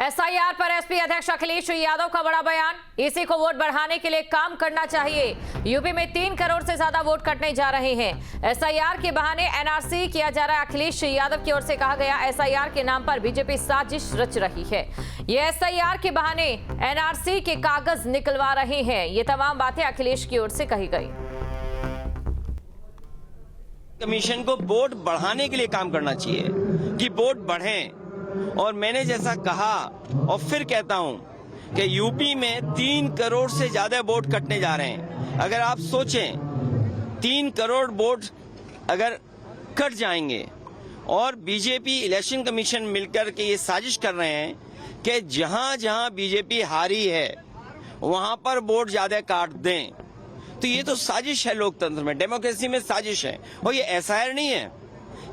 SIR पर SP अध्यक्ष अखिलेश यादव का बड़ा बयान। ईसी को वोट बढ़ाने के लिए काम करना चाहिए। यूपी में 3 करोड़ से ज्यादा वोट कटने जा रहे हैं। एसआईआर के बहाने एनआरसी किया जा रहा है। अखिलेश यादव की ओर से कहा गया, एसआईआर के नाम पर बीजेपी साजिश रच रही है। ये एसआईआर के बहाने एनआरसी के कागज निकलवा रहे हैं। ये तमाम बातें अखिलेश की ओर से कही गई। कमीशन को वोट बढ़ाने के लिए काम करना चाहिए कि वोट बढ़ें। और मैंने जैसा कहा और फिर कहता हूं कि यूपी में 3 करोड़ से ज्यादा वोट कटने जा रहे हैं। अगर आप सोचें 3 करोड़ वोट अगर कट जाएंगे और बीजेपी इलेक्शन कमीशन मिलकर के ये साजिश कर रहे हैं कि जहां जहां बीजेपी हारी है वहां पर वोट ज्यादा काट दें, तो ये तो साजिश है। लोकतंत्र में, डेमोक्रेसी में साजिश है। और ये एसआईआर नहीं है,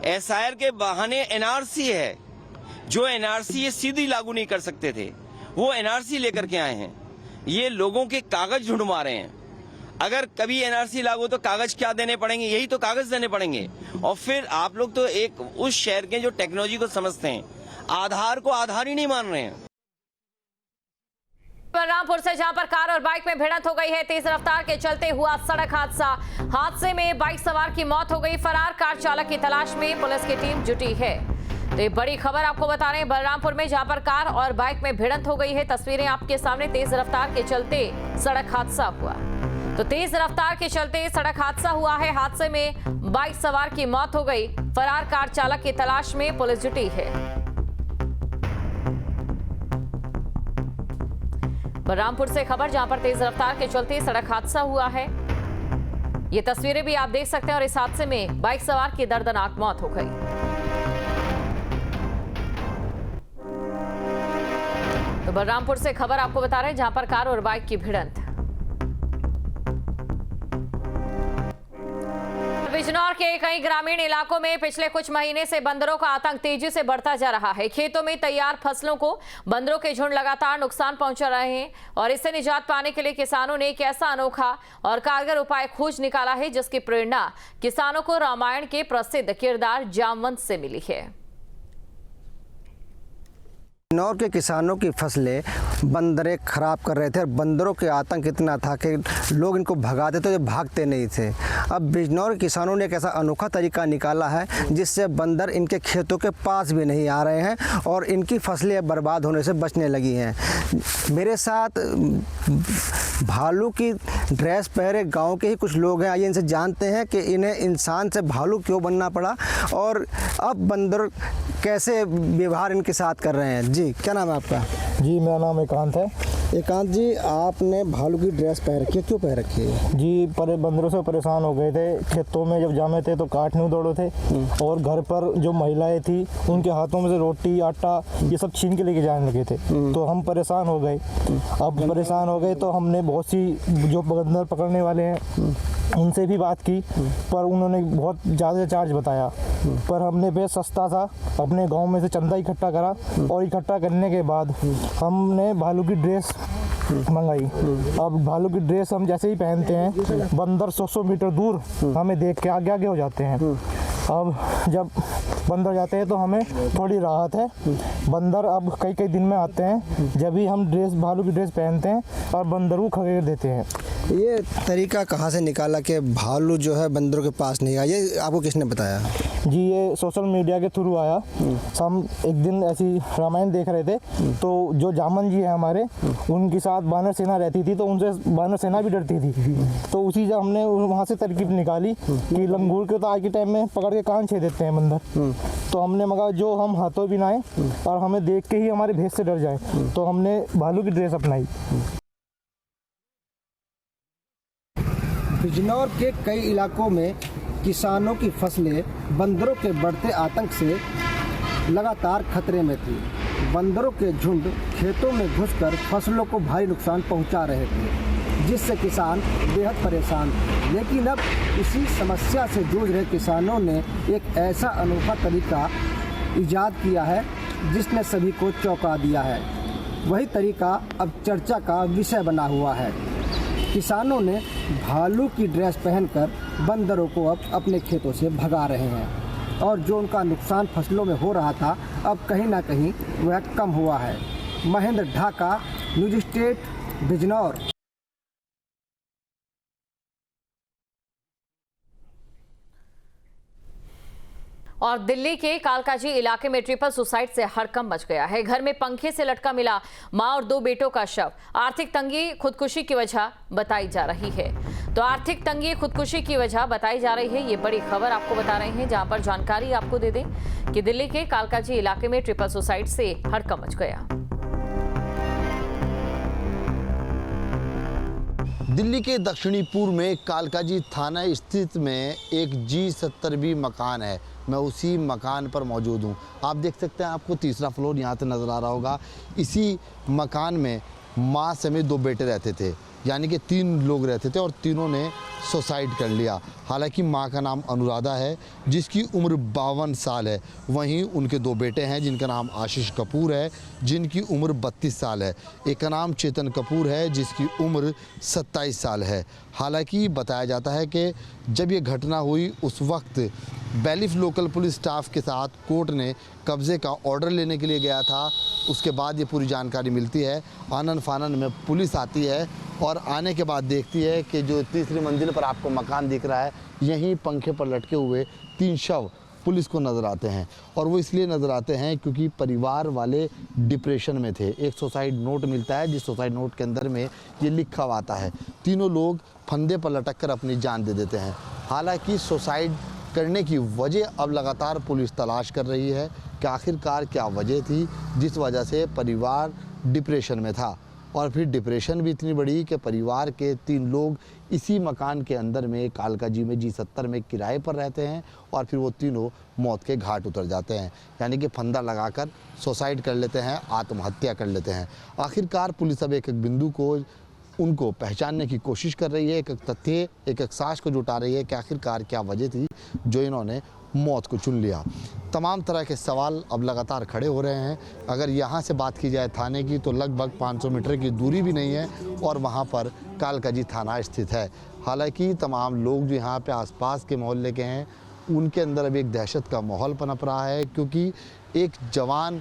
एसआईआर के बहाने एनआरसी है। जो एनआरसी ये सीधी लागू नहीं कर सकते थे, वो एनआरसी लेकर के आए हैं। ये लोगों के कागज ढूंढवा रहे हैं। अगर कभी एनआरसी लागू तो कागज क्या देने पड़ेंगे? यही तो कागज देने पड़ेंगे। और फिर आप लोग तो एक उस शहर के जो टेक्नोलॉजी को समझते हैं, आधार को आधार ही नहीं मान रहे हैं। बलरामपुर से जहां पर कार और बाइक में भिड़ंत हो गई है। तेज रफ्तार के चलते हुआ सड़क हादसा। हादसे में बाइक सवार की मौत हो गई। फरार कार चालक की तलाश में पुलिस की टीम जुटी है। तो ये बड़ी खबर आपको बता रहे हैं बलरामपुर में, जहां पर कार और बाइक में भिड़ंत हो गई है। तस्वीरें आपके सामने। तेज रफ्तार के चलते सड़क हादसा हुआ। तो तेज रफ्तार के चलते सड़क हादसा हुआ है। हादसे में बाइक सवार की मौत हो गई। फरार कार चालक की तलाश में पुलिस जुटी है। बलरामपुर से खबर, जहां पर तेज रफ्तार के चलते सड़क हादसा हुआ है। ये तस्वीरें भी आप देख सकते हैं। और इस हादसे में बाइक सवार की दर्दनाक मौत हो गई। तो बलरामपुर से खबर आपको बता रहे हैं, जहां पर कार और बाइक की भिड़ंत। बिजनौर के कई ग्रामीण इलाकों में पिछले कुछ महीने से बंदरों का आतंक तेजी से बढ़ता जा रहा है। खेतों में तैयार फसलों को बंदरों के झुंड लगातार नुकसान पहुंचा रहे हैं। और इससे निजात पाने के लिए किसानों ने एक ऐसा अनोखा और कारगर उपाय खोज निकाला है, जिसकी प्रेरणा किसानों को रामायण के प्रसिद्ध किरदार जामवंत से मिली है। बिजनौर के किसानों की फसलें बंदरें खराब कर रहे थे और बंदरों के आतंक इतना था कि लोग इनको भगाते थे, तो भागते नहीं थे। अब बिजनौर के किसानों ने एक ऐसा अनोखा तरीका निकाला है जिससे बंदर इनके खेतों के पास भी नहीं आ रहे हैं और इनकी फसलें बर्बाद होने से बचने लगी हैं। मेरे साथ भालू की ड्रेस पहने गांव के ही कुछ लोग हैं। आइए इनसे जानते हैं कि इन्हें इंसान से भालू क्यों बनना पड़ा और अब बंदर कैसे व्यवहार इनके साथ कर रहे हैं। जी, क्या नाम है आपका? जी, मेरा नाम एकांत है। एकांत जी, आपने भालू की ड्रेस पहन रखी है, क्यों पहन रखी है? जी, बंदरों से परेशान हो गए थे। खेतों में जब जामे थे तो काटने दौड़े थे और घर पर जो महिलाएं थी उनके हाथों में से रोटी आटा ये सब छीन के लेके जाने लगे थे। तो हम परेशान हो गए। अब परेशान हो गए तो हमने बहुत सी जो बंदर पकड़ने वाले हैं उनसे भी बात की, पर उन्होंने बहुत ज़्यादा चार्ज बताया। पर हमने बेहद सस्ता सा अपने गांव में से चंदा इकट्ठा करा और इकट्ठा करने के बाद हमने भालू की ड्रेस मंगाई। अब भालू की ड्रेस हम जैसे ही पहनते हैं, बंदर 100 मीटर दूर हमें देख के आगे आगे हो जाते हैं। अब जब बंदर जाते हैं तो हमें थोड़ी राहत है। बंदर अब कई कई दिन में आते हैं जब भी हम भालू की ड्रेस पहनते हैं और बंदर को खदेड़ देते हैं। ये तरीका कहाँ से निकाला कि भालू जो है बंदरों के पास नहीं आया? ये आपको किसने बताया? जी, ये सोशल मीडिया के थ्रू आया। हम एक दिन ऐसी रामायण देख रहे थे तो जो जामन जी है हमारे, उनके साथ बानर सेना रहती थी तो उनसे बानर सेना भी डरती थी। तो उसी से हमने वहाँ से तरकीब निकाली कि लंगूर के तो आज के टाइम में पकड़ के कान छेद देते हैं बंदर। तो हमने मगा जो हम हाथों भी ना आए और हमें देख के ही हमारे भेष से डर जाए, तो हमने भालू की ड्रेस अपनाई। बिजनौर के कई इलाकों में किसानों की फसलें बंदरों के बढ़ते आतंक से लगातार खतरे में थी। बंदरों के झुंड खेतों में घुसकर फसलों को भारी नुकसान पहुंचा रहे थे, जिससे किसान बेहद परेशान थे। लेकिन अब इसी समस्या से जूझ रहे किसानों ने एक ऐसा अनोखा तरीका ईजाद किया है जिसने सभी को चौंका दिया है। वही तरीका अब चर्चा का विषय बना हुआ है। किसानों ने भालू की ड्रेस पहनकर बंदरों को अब अपने खेतों से भगा रहे हैं और जो उनका नुकसान फसलों में हो रहा था अब कहीं ना कहीं वह कम हुआ है। Mahendra Dhaka, news state, Bijnor. और दिल्ली के कालकाजी इलाके में ट्रिपल सुसाइड से हड़कंप मच गया है। घर में पंखे से लटका मिला मां और 2 बेटों का शव। आर्थिक तंगी खुदकुशी की वजह बताई जा रही है। तो आर्थिक तंगी खुदकुशी की वजह बताई जा रही है, ये बड़ी खबर आपको बता रहे हैं, जहां पर जानकारी आपको दे दें कि दिल्ली के कालकाजी इलाके में ट्रिपल सुसाइड से हड़कंप मच गया। दिल्ली के दक्षिणी पूर्व में कालकाजी थाना स्थित में एक G70B मकान है। मैं उसी मकान पर मौजूद हूँ। आप देख सकते हैं, आपको तीसरा फ्लोर यहाँ से नज़र आ रहा होगा। इसी मकान में माँ समेत 2 बेटे रहते थे, यानी कि 3 लोग रहते थे और तीनों ने सुसाइड कर लिया। हालांकि माँ का नाम अनुराधा है, जिसकी उम्र 52 साल है। वहीं उनके 2 बेटे हैं, जिनका नाम आशीष कपूर है, जिनकी उम्र 32 साल है। एक का नाम चेतन कपूर है, जिसकी उम्र 27 साल है। हालांकि बताया जाता है कि जब ये घटना हुई उस वक्त बैलिफ लोकल पुलिस स्टाफ के साथ कोर्ट ने कब्ज़े का ऑर्डर लेने के लिए गया था। उसके बाद ये पूरी जानकारी मिलती है। आनन फानन में पुलिस आती है और आने के बाद देखती है कि जो तीसरी मंजिल पर आपको मकान दिख रहा है, यहीं पंखे पर लटके हुए 3 शव पुलिस को नज़र आते हैं। और वो इसलिए नज़र आते हैं क्योंकि परिवार वाले डिप्रेशन में थे। एक सुसाइड नोट मिलता है, जिस सुसाइड नोट के अंदर में ये लिखा हुआ आता है, तीनों लोग फंदे पर लटक कर अपनी जान दे देते हैं। हालांकि सुसाइड करने की वजह अब लगातार पुलिस तलाश कर रही है कि आखिरकार क्या वजह थी जिस वजह से परिवार डिप्रेशन में था। और फिर डिप्रेशन भी इतनी बड़ी कि परिवार के 3 लोग इसी मकान के अंदर में कालकाजी में G70 में किराए पर रहते हैं और फिर वो तीनों मौत के घाट उतर जाते हैं, यानी कि फंदा लगाकर सुसाइड कर लेते हैं, आत्महत्या कर लेते हैं। आखिरकार पुलिस अब एक एक बिंदु को उनको पहचानने की कोशिश कर रही है, एक एक तथ्य, एक एक साक्ष को जुटा रही है कि आखिरकार क्या वजह थी जो इन्होंने मौत को चुन लिया। तमाम तरह के सवाल अब लगातार खड़े हो रहे हैं। अगर यहाँ से बात की जाए थाने की, तो लगभग 500 मीटर की दूरी भी नहीं है और वहाँ पर कालकाजी थाना स्थित है। हालांकि तमाम लोग जो यहाँ पे आसपास के मोहल्ले के हैं, उनके अंदर अब एक दहशत का माहौल पनप रहा है, क्योंकि एक जवान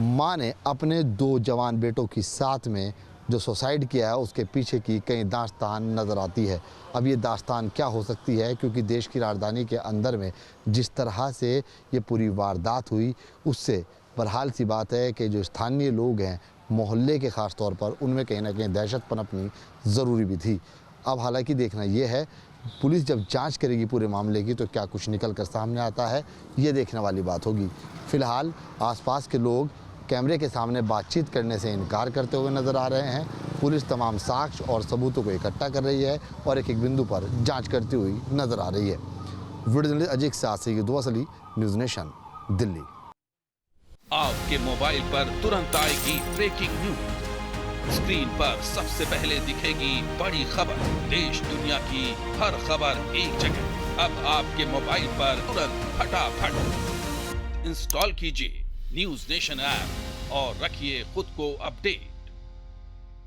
माँ ने अपने 2 जवान बेटों की साथ में जो सुसाइड किया है, उसके पीछे की कई दास्तान नज़र आती है। अब ये दास्तान क्या हो सकती है, क्योंकि देश की राजधानी के अंदर में जिस तरह से ये पूरी वारदात हुई, उससे बहरहाल सी बात है कि जो स्थानीय लोग हैं मोहल्ले के ख़ास तौर पर, उनमें कहीं ना कहीं दहशत पनपनी ज़रूरी भी थी। अब हालांकि देखना ये है, पुलिस जब जांच करेगी पूरे मामले की तो क्या कुछ निकल कर सामने आता है, ये देखने वाली बात होगी। फ़िलहाल आसपास के लोग कैमरे के सामने बातचीत करने से इनकार करते हुए नज़र आ रहे हैं। पुलिस तमाम साक्ष्य और सबूतों को इकट्ठा कर रही है और एक एक बिंदु पर जांच करती हुई नज़र आ रही है। वीडियो जर्नलिस्ट अजीत साथ से दुआसली, न्यूज़ नेशन, दिल्ली। आपके मोबाइल पर तुरंत आएगी ब्रेकिंग न्यूज। स्क्रीन पर सबसे पहले दिखेगी बड़ी खबर। देश दुनिया की हर खबर एक जगह। अब आपके मोबाइल पर तुरंत फटाफट इंस्टॉल कीजिए न्यूज़ नेशन ऐप और रखिए खुद को अपडेट।